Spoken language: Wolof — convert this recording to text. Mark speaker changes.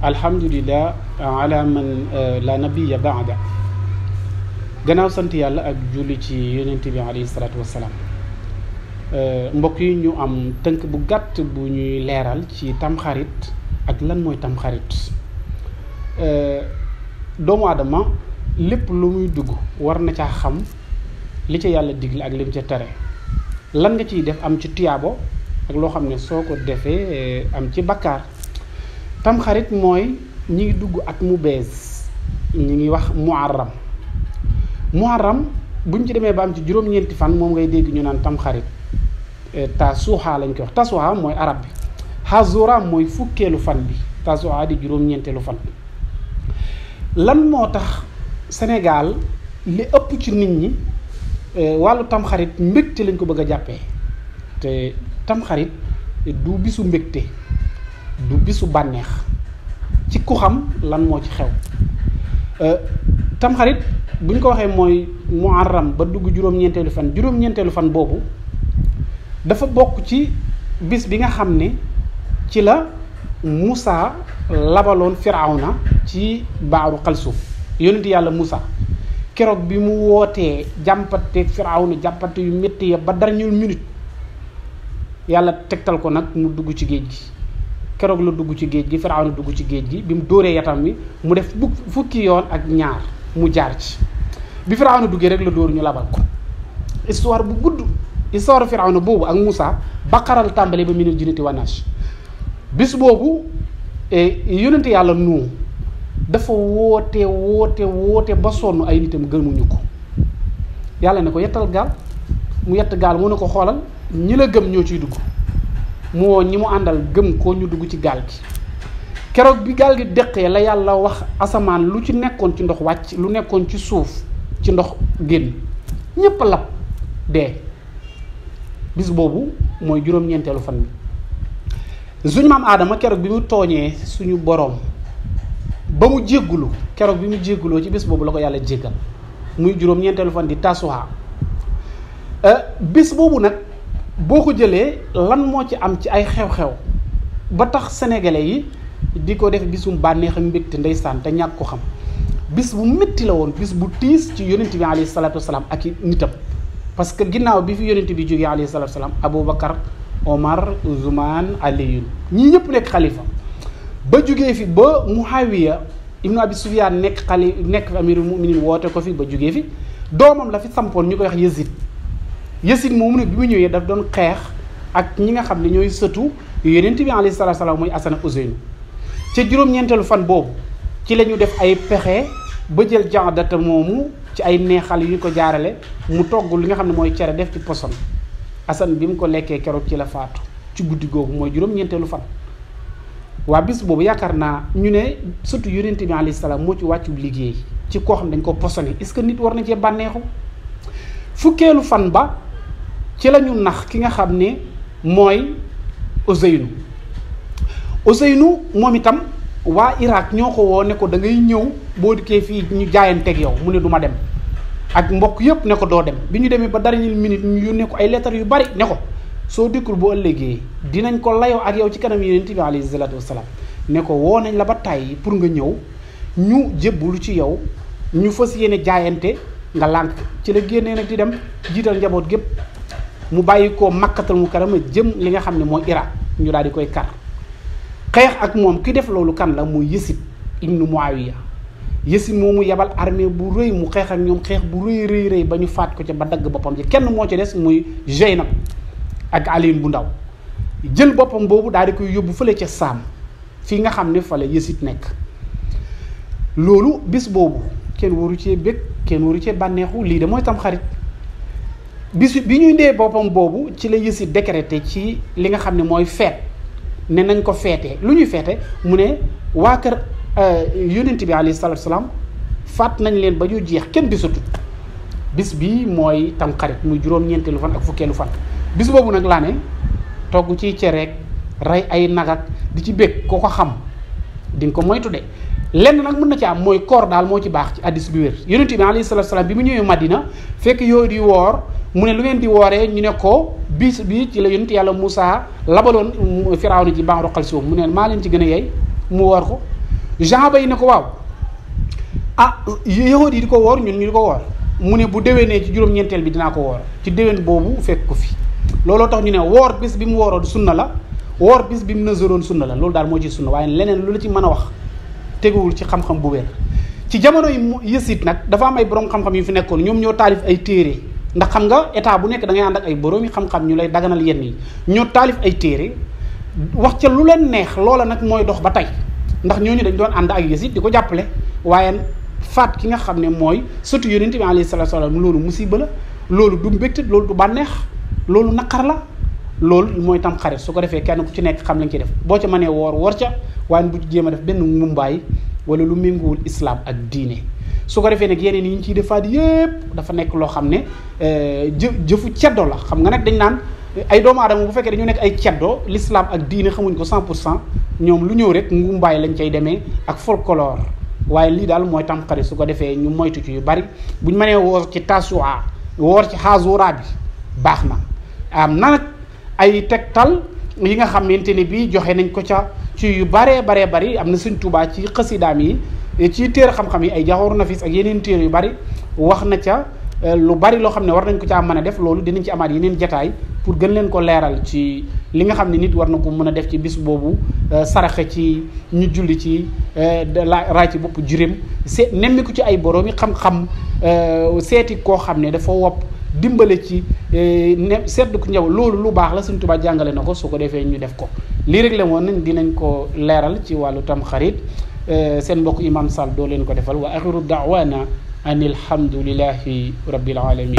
Speaker 1: alhamdulillah ala man la nabiya baada. Gannaaw sant yàlla ak julli ci yonent bi alayhi salaatu wassalaam. Mbokk yi ñu am tënk bu gàtt bu ñuy leeral ci tamxarit ak lan mooy tamxarit. Doomu aadama lépp lu muy dugg war na caa xam li ca yàlla digle ak lim ca tere, lan nga ciy def am ci tiyaabo ak loo xam ne soo ko defee am ci bakkaar. Tamxarit mooy ñi ngi dugg at mu bees, ñi ngi wax muharram buñ ci demee ba am ci juróom-ñeenti fan moom ngay dégg ñu naan tamxarit. Tasuuxa lañ koy wax, tasuuxa mooy arab bi, hazura mooy fukkeelu fan bi, tasuuxa di juróom-ñeenteelu fan. Lan moo tax Sénégal li ëpp ci nit ñi wàllu tamxarit mbégte lañ ko bëgg a jàppee, te tamxarit du bisu mbégte, du bisu bànneex ci ku xam lan moo ci xew. Tamxarit buñ ko waxee mooy muharram ba dugg juróom-ñeenteelu fan boobu dafa bokk ci bis bi nga xam ne ci la Moussa labaloon Firawna ci baaru xalsuuf. Yonent yàlla Moussa keroog bi mu wootee jàmpateeg Firawna jàmpate yu métti ya ba dernière minute yàlla tegtal ko nag mu dugg ci géej gi. Keroog la dugg ci géej gi, Firawna dugg ci géej gi bi mu dóoree yatam wi mu def fukki yoon ak ñaar mu jaar ci. bi Firawna duggee rek la dóor ñu labal ko. Histoire bu gudd, histoire Firawna boobu ak Moussa baqaral tàmbali ba minal jinnati wan naas. bis boobu yonent yàlla Nuux dafa woote ba sonn ay nitam gëmuñu ko. yàlla ne ko yettal gaal, mu yett gaal mu ne ko xoolal ñi la gëm ñoo ciy dugg. mu woo ñi mu àndal gëm ko ñu dugg ci gaal gi. Keroog bi gaal gi deqee la yàlla wax asamaan lu ci nekkoon ci ndox wàcc, lu nekkoon ci suuf ci ndox génn, ñépp lab dee. bis boobu mooy juróom-ñeenteelu fan bi. suñu maam Aadama keroog bi mu tooñee suñu boroom ba mu jéggulu, keroog bi mu jégguloo ci bis boobu la ko yàlla jéggal, muy juróom-ñeenteelu fan di tasuha. bis boobu nag boo ko jëlee lan moo ci am ci ay xew-xew ba tax sénégalais yi di ko def bisum bànneex ak mbégte ndeysaan te ñàkk ko xam. bis bu métti la woon, bis bu tiis ci yonent bi alayhi salaatu wasalaam ak i nitam, parce que ginnaaw bi fi yonent bi jógee alayhi salaatu wasalaam Aboubacar, Omar, Ousmane, Aliyun ñii ñëpp nekk xalifa ba jógee fi ba Muawiya ibnu Abi Sufyaan nekk fi amirul muminin woote ko fi ba jógee fi. doomam la fi sampoon ñu koy wax Yazid moomu nag bi mu ñëwee daf doon xeex ak ñi nga xam ne ñooy sëtu yonent bi alayhi salaatu wasalaam mooy Asan ak Useynu. ca juróom-ñeenteelu fan boobu ci la ñu def ay pexe ba jël jaadata moomu ci ay neexal yu ñu ko jaarale mu togg li nga xam ne mooy cere def ci poson. Asan bi mu ko lekkee keroog ci la faatu ci guddi googu mooy juróom-ñeenteelu fan. waa bis boobu yaakaar naa ñu ne surtout yonent bi alayhi salaam moo ci wàccu liggéey ci koo xam ne dañ ko posone. est-ce que nit war na cee bànneexu? fukkeelu fan ba ci la ñu nax ki nga xam ne mooy Ousseynou moom itam waa Irak ñoo ko woo ne ko da ngay ñëw boo dikkee fii ñu jaayanteeg yow mu ne du ma dem. ak mbokk yëpp ne ko doo dem. bi ñu demee ba dernière minute ñu yónnee ko ay lettres yu bari ne ko soo dikkul bu ëllëgee dinañ ko layoo ak yow ci kanam yonent bi alayhi salaatu wasalaam. ne ko woo nañ la ba tàyyi pour nga ñëw ñu jébbalu ci yow ñu fas yéene jaayante nga lànk. ci la génnee nag di dem jiital njaboot gépp mu bàyyi ko Makkatal Mukarrama jëm li nga xam ne mooy Irak. ñu daal di koy kar xeex ak moom ki def loolu kan la muy Yazid ibnu Muawiya. Yazid moomu yebal armée bu rëy mu xeex ak ñoom xeex bu rëy ba ñu faat ko ca ba dagg boppam ci kenn moo ci des muy Zeynab ak Aliin bu ndaw. jël boppam boobu daal di koy yóbbu fële ca Saam fii nga xam ne fa la Yazid nekk. loolu bis boobu kenn waru cee bëgg, kenn waru cee bànneexu. lii de mooy tamxarit. bis bi ñuy dee boppam boobu ci la Yazid décrété ci li nga xam ne mooy feet ne nañ ko feetee. lu ñuy feete mu ne waa kër yonent bi alayhi salaatu salaam faat nañ leen ba ñu jeex kenn disatut. bis bi mooy tamxarit muy juróom-ñeenteelu fan ak fukkeelu fan. bis boobu nag laa ne togg ciy cereek rey ay nagak di ci bëgg ko xam di nga ko moytu de. lenn nag mën na ci am mooy koor daal moo ci baax ci hadiis bi wér. yonent bi alayhi salaatu salaam bi mu ñëwee Madina fekk yooyu di woor mu ne lu ngeen di wooree ñu ne ko bis bi ci la yonent yàlla Moussa labaloon Firawna ci baaru xalsuum mu ne maa leen ci gën a yey mu woor ko. Jaaba yi ne ko waaw yahuud yi di ko woor ñun ñu di ko woor mu ne bu déwénee ci juróom-ñeenteel bi dinaa ko woor ci déwén boobu fekk ko fi looloo tax ñu ne woor bis bi mu wooroon sunna la woor bis bi mu nësëroon sunna la loolu daal moo ci sunna waaye leneen lu la ci mën a wax teguwul ci xam-xam bu wér. ci jamono yi Yasiid nag dafa am ay borom xam-xam yu fi nekkoon ñoom ñoo taalif ay téere ndax xam nga état bu nekk da ngay ànd ak ay borom yi xam-xam ñu lay daganal yenn yi ñoo taalif ay téere wax ca lu leen neex loola nag mooy dox ba tey ndax ñooñu dañ doon ànd ak Yasiid di ko jàppale waaye faat ki nga xam ne mooy surtout yonent bi alayhi salaatu wa salaam loolu musiba la loolu du mbégte loolu du bànneex loolu naqar la loolu mooy tam xarit su ko defee kenn ku ci nekk xam lañ ci def boo ca mënee woor ca waaye bu jéem a def benn mumbaay wala lu méngoowul islam ak diine su ko defee nag yeneen yi ñu ciy defaat yépp dafa nekk loo xam ne jëfu ceddo la xam nga nag dañ naan ay doomu aadama bu fekkee dañu nekk ay ceddo l'islam ak diine xamuñ ko 100% ñoom lu ñëw rek ngumbaay lañ cay demee ak folklore waaye lii daal mooy tam xarit su ko defee ñu moytu ci yu bari buñ mënee woor ci Tasu'a woor ci Ashura bi baax na am na nag ay tegtal yi nga xamante ne bii joxe nañ ko ca ci yu baree bari am na Sëñ Tuubaa ci xasidaam yi ci téere xam-xam yi ay Jawharu Nafis ak yeneen téere yu bari wax na ca lu bari loo xam ne war nañ ko caa mën a def loolu dinañ ci amaat yeneen jataay pour gën leen ko leeral ci li nga xam ne nit war na ko mën a def ci bis boobu saraxe ci ñu julli ci raay ci bopp juróom nemmiku ci ay borom yi xam-xam seeti koo xam ne dafa wopp dimbale ci seetlu ko njaw loolu lu baax la Sëñ Tuubaa jàngale na ko su ko defee ñu def ko lii rek la woon nañ dinañ ko leeral ci wàllu Tamxarit seen mbokk Imam Sall doo leen ko defal wa axiru da'wana an alhamdulillahi rabbil alamin